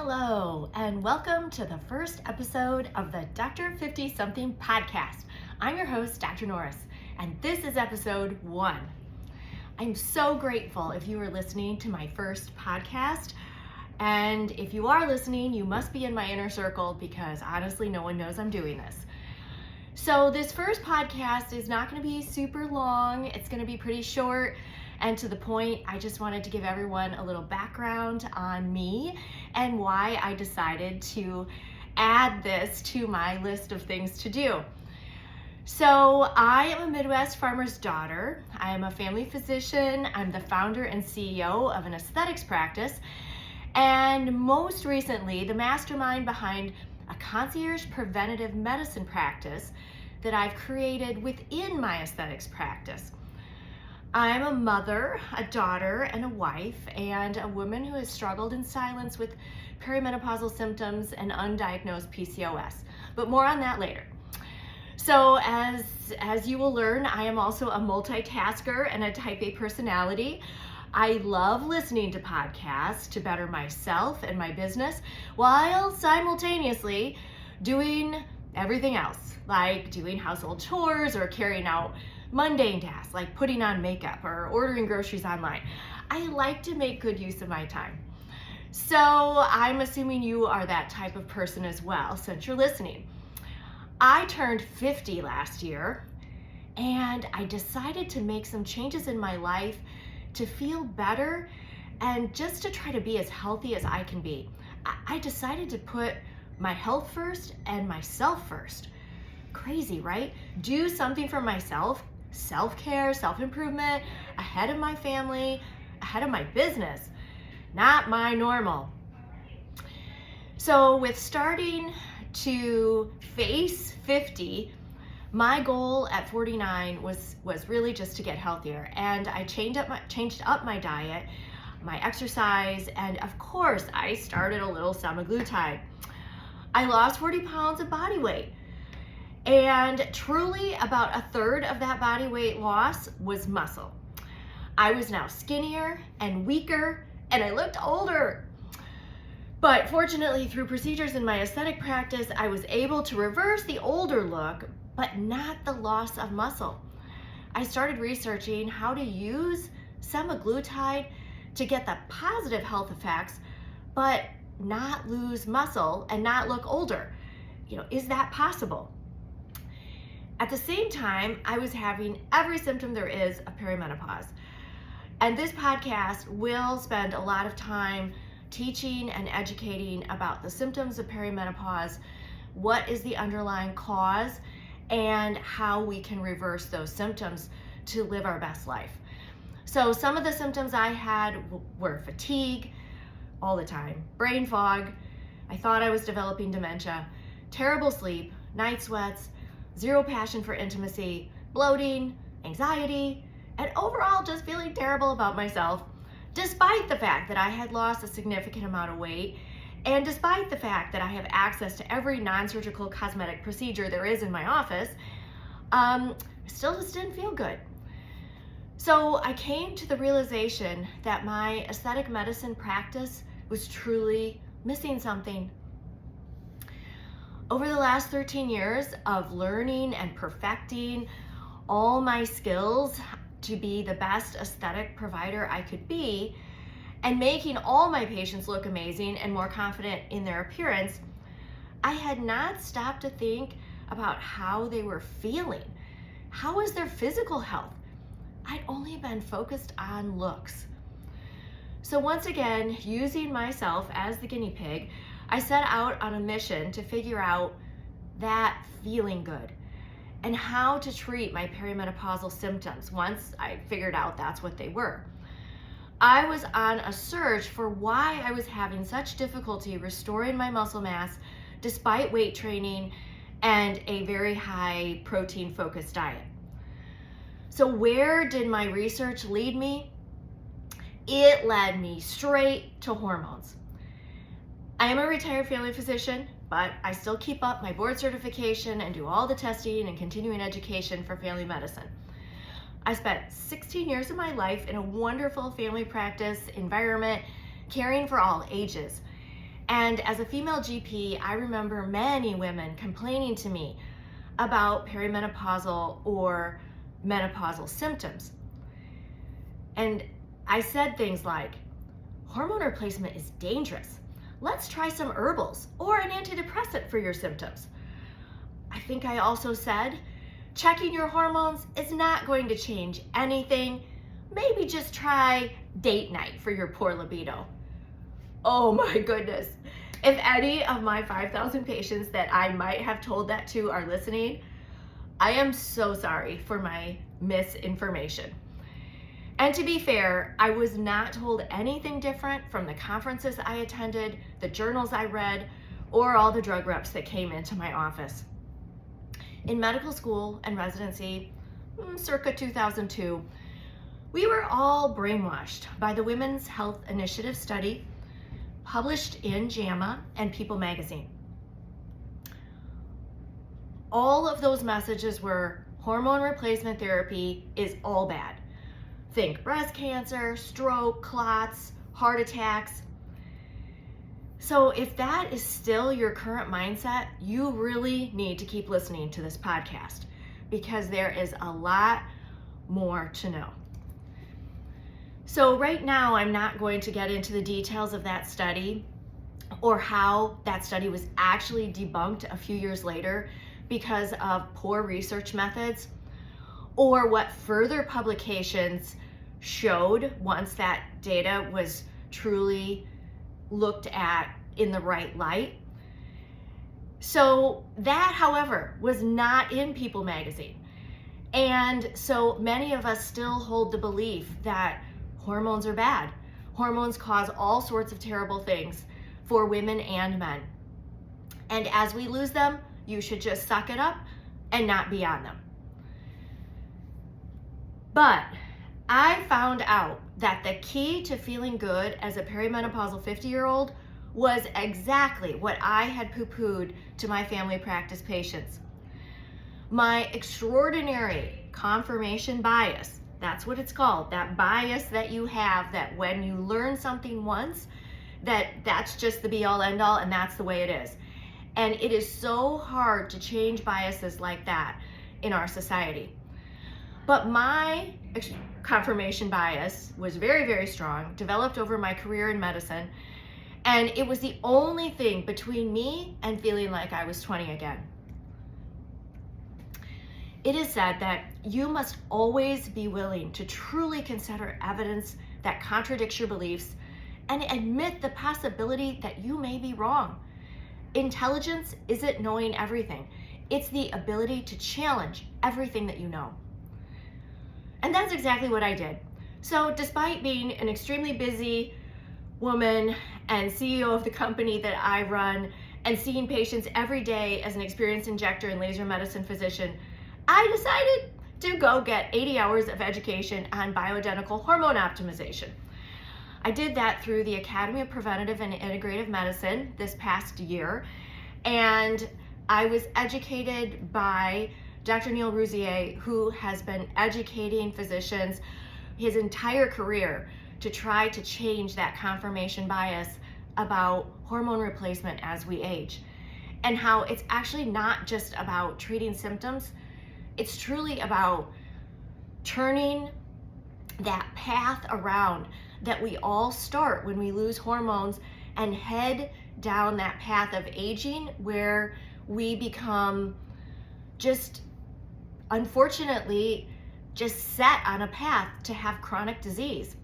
Hello, and welcome to the first episode of the Dr. 50-something podcast. I'm your host, Dr. Norris, and this is episode 1. I'm so grateful if you are listening to my first podcast, and if you are listening, you must be in my inner circle because honestly, no one knows I'm doing this. So this first podcast is not going to be super long. It's going to be pretty short and to the point. I just wanted to give everyone a little background on me and why I decided to add this to my list of things to do. So I am a Midwest farmer's daughter. I am a family physician. I'm the founder and CEO of an aesthetics practice, and most recently the mastermind behind a concierge preventative medicine practice that I've created within my aesthetics practice. I'm a mother, a daughter, and a wife, and a woman who has struggled in silence with perimenopausal symptoms and undiagnosed PCOS, but more on that later. So as you will learn, I am also a multitasker and a type A personality. I love listening to podcasts to better myself and my business while simultaneously doing everything else, like doing household chores or carrying out mundane tasks like putting on makeup or ordering groceries online. I like to make good use of my time. So I'm assuming you are that type of person as well, since you're listening. I turned 50 last year, and I decided to make some changes in my life to feel better and just to try to be as healthy as I can be. I decided to put my health first and myself first. Crazy, right? Do something for myself, self-care, self-improvement, ahead of my family, ahead of my business, not my normal. So with starting to face 50, my goal at 49 was really just to get healthier, and I changed up my diet, my exercise, and of course I started a little Semaglutide. I lost 40 pounds of body weight, and truly about a third of that body weight loss was muscle. I was now skinnier and weaker, and I looked older. But fortunately, through procedures in my aesthetic practice, I was able to reverse the older look, but not the loss of muscle. I started researching how to use Semaglutide to get the positive health effects, but not lose muscle and not look older. Is that possible? At the same time, I was having every symptom there is of perimenopause. And this podcast will spend a lot of time teaching and educating about the symptoms of perimenopause, what is the underlying cause, and how we can reverse those symptoms to live our best life. So some of the symptoms I had were fatigue all the time, brain fog, I thought I was developing dementia, terrible sleep, night sweats, zero passion for intimacy, bloating, anxiety, and overall just feeling terrible about myself, despite the fact that I had lost a significant amount of weight, and despite the fact that I have access to every non-surgical cosmetic procedure there is in my office, I still just didn't feel good. So I came to the realization that my aesthetic medicine practice was truly missing something. Over the last 13 years of learning and perfecting all my skills to be the best aesthetic provider I could be, and making all my patients look amazing and more confident in their appearance, I had not stopped to think about how they were feeling. How was their physical health? I'd only been focused on looks. So once again, using myself as the guinea pig, I set out on a mission to figure out that feeling good and how to treat my perimenopausal symptoms once I figured out that's what they were. I was on a search for why I was having such difficulty restoring my muscle mass despite weight training and a very high protein focused diet. So where did my research lead me? It led me straight to hormones. I am a retired family physician, but I still keep up my board certification and do all the testing and continuing education for family medicine. I spent 16 years of my life in a wonderful family practice environment, caring for all ages. And as a female GP, I remember many women complaining to me about perimenopausal or menopausal symptoms. And I said things like, hormone replacement is dangerous. Let's try some herbals or an antidepressant for your symptoms. I think I also said, checking your hormones is not going to change anything. Maybe just try date night for your poor libido. Oh my goodness. If any of my 5,000 patients that I might have told that to are listening, I am so sorry for my misinformation. And to be fair, I was not told anything different from the conferences I attended, the journals I read, or all the drug reps that came into my office. In medical school and residency, circa 2002, we were all brainwashed by the Women's Health Initiative study published in JAMA and People magazine. All of those messages were hormone replacement therapy is all bad. Think breast cancer, stroke, clots, heart attacks. So if that is still your current mindset, you really need to keep listening to this podcast because there is a lot more to know. So right now, I'm not going to get into the details of that study or how that study was actually debunked a few years later because of poor research methods, or what further publications showed once that data was truly looked at in the right light. So that, however, was not in People magazine. And so many of us still hold the belief that hormones are bad. Hormones cause all sorts of terrible things for women and men. And as we lose them, you should just suck it up and not be on them. But I found out that the key to feeling good as a perimenopausal 50-year-old was exactly what I had poo-pooed to my family practice patients. My extraordinary confirmation bias, that's what it's called, that bias that you have that when you learn something once, that's just the be-all end-all and that's the way it is. And it is so hard to change biases like that in our society. But my confirmation bias was very, very strong, developed over my career in medicine, and it was the only thing between me and feeling like I was 20 again. It is said that you must always be willing to truly consider evidence that contradicts your beliefs and admit the possibility that you may be wrong. Intelligence isn't knowing everything. It's the ability to challenge everything that you know. And that's exactly what I did. So despite being an extremely busy woman and CEO of the company that I run and seeing patients every day as an experienced injector and laser medicine physician, I decided to go get 80 hours of education on bioidentical hormone optimization. I did that through the Academy of Preventative and Integrative Medicine this past year, and I was educated by Dr. Neil Rouzier, who has been educating physicians his entire career to try to change that confirmation bias about hormone replacement as we age, and how it's actually not just about treating symptoms, it's truly about turning that path around that we all start when we lose hormones and head down that path of aging where we become just, unfortunately, just set on a path to have chronic disease.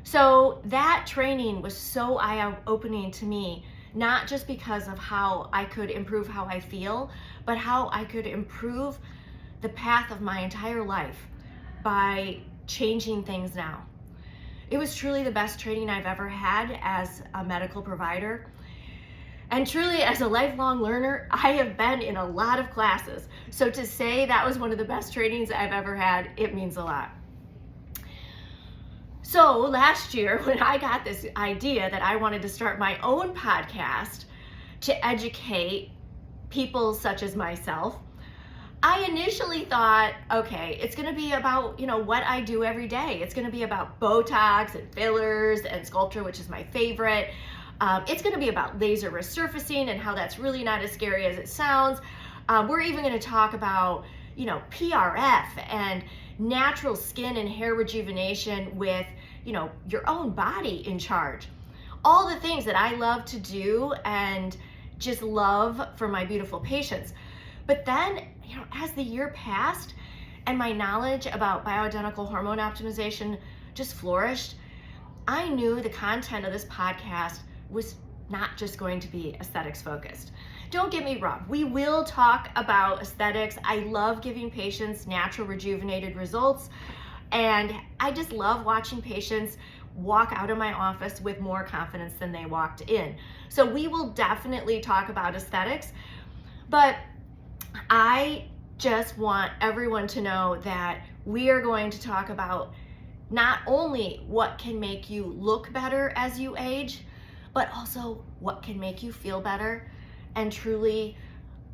So that training was so eye-opening to me, not just because of how I could improve how I feel, but how I could improve the path of my entire life by changing things now. It was truly the best training I've ever had as a medical provider. And truly, as a lifelong learner, I have been in a lot of classes. So to say that was one of the best trainings I've ever had, it means a lot. So last year, when I got this idea that I wanted to start my own podcast to educate people such as myself, I initially thought, okay, it's gonna be about, what I do every day. It's gonna be about Botox and fillers and sculpture, which is my favorite. It's going to be about laser resurfacing and how that's really not as scary as it sounds. We're even going to talk about, PRF and natural skin and hair rejuvenation with, your own body in charge. All the things that I love to do and just love for my beautiful patients. But then, as the year passed and my knowledge about bioidentical hormone optimization just flourished, I knew the content of this podcast was not just going to be aesthetics focused. Don't get me wrong, we will talk about aesthetics. I love giving patients natural rejuvenated results, and I just love watching patients walk out of my office with more confidence than they walked in. So we will definitely talk about aesthetics, but I just want everyone to know that we are going to talk about not only what can make you look better as you age, but also what can make you feel better and truly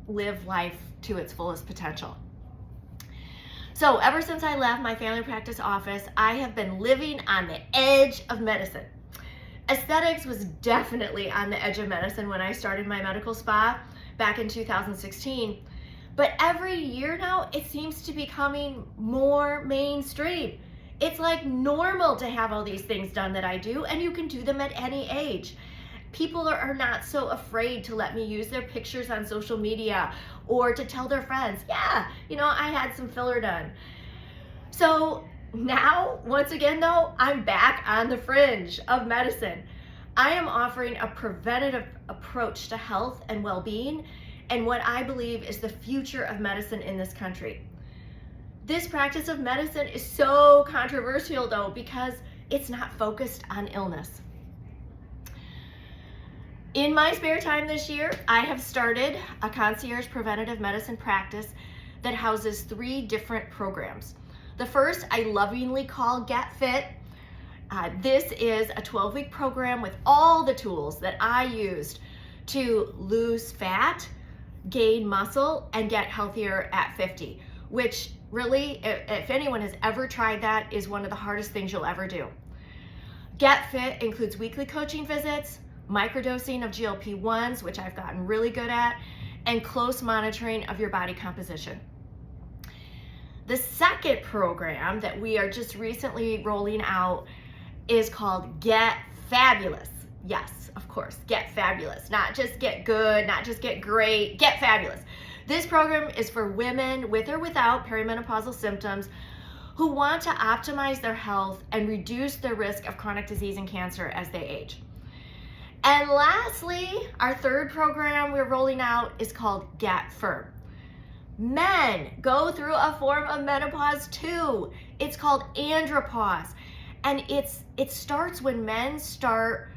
live life to its fullest potential. So ever since I left my family practice office, I have been living on the edge of medicine. Aesthetics was definitely on the edge of medicine when I started my medical spa back in 2016. But every year now, it seems to be becoming more mainstream. It's like normal to have all these things done that I do, and you can do them at any age. People are not so afraid to let me use their pictures on social media or to tell their friends, I had some filler done. So now, once again though, I'm back on the fringe of medicine. I am offering a preventative approach to health and well-being and what I believe is the future of medicine in this country. This practice of medicine is so controversial though because it's not focused on illness. In my spare time this year, I have started a concierge preventative medicine practice that houses 3 different programs. The first I lovingly call Get Fit. This is a 12-week program with all the tools that I used to lose fat, gain muscle, and get healthier at 50, which really, if anyone has ever tried that, is one of the hardest things you'll ever do. Get Fit includes weekly coaching visits, microdosing of GLP-1s, which I've gotten really good at, and close monitoring of your body composition. The second program that we are just recently rolling out is called Get Fabulous. Yes, of course, Get Fabulous. Not just get good, not just get great, Get Fabulous. This program is for women with or without perimenopausal symptoms who want to optimize their health and reduce their risk of chronic disease and cancer as they age. And lastly, our third program we're rolling out is called Get Firm. Men go through a form of menopause too. It's called andropause. And it starts when men start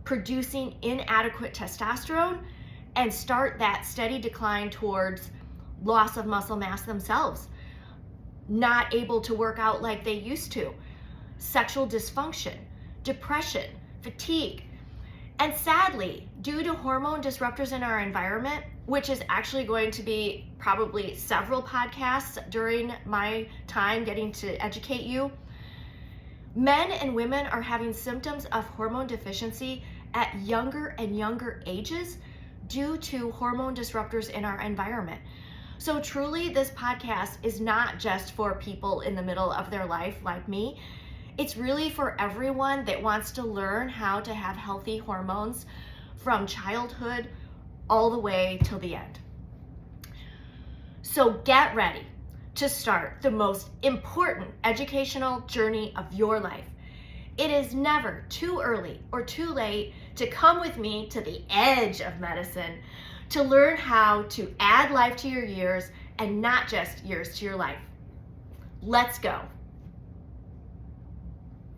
producing inadequate testosterone and start that steady decline towards loss of muscle mass themselves, not able to work out like they used to, sexual dysfunction, depression, fatigue. And sadly, due to hormone disruptors in our environment, which is actually going to be probably several podcasts during my time getting to educate you, men and women are having symptoms of hormone deficiency at younger and younger ages due to hormone disruptors in our environment. So truly, this podcast is not just for people in the middle of their life like me. It's really for everyone that wants to learn how to have healthy hormones from childhood all the way till the end. So get ready to start the most important educational journey of your life. It is never too early or too late to come with me to the edge of medicine to learn how to add life to your years and not just years to your life. Let's go.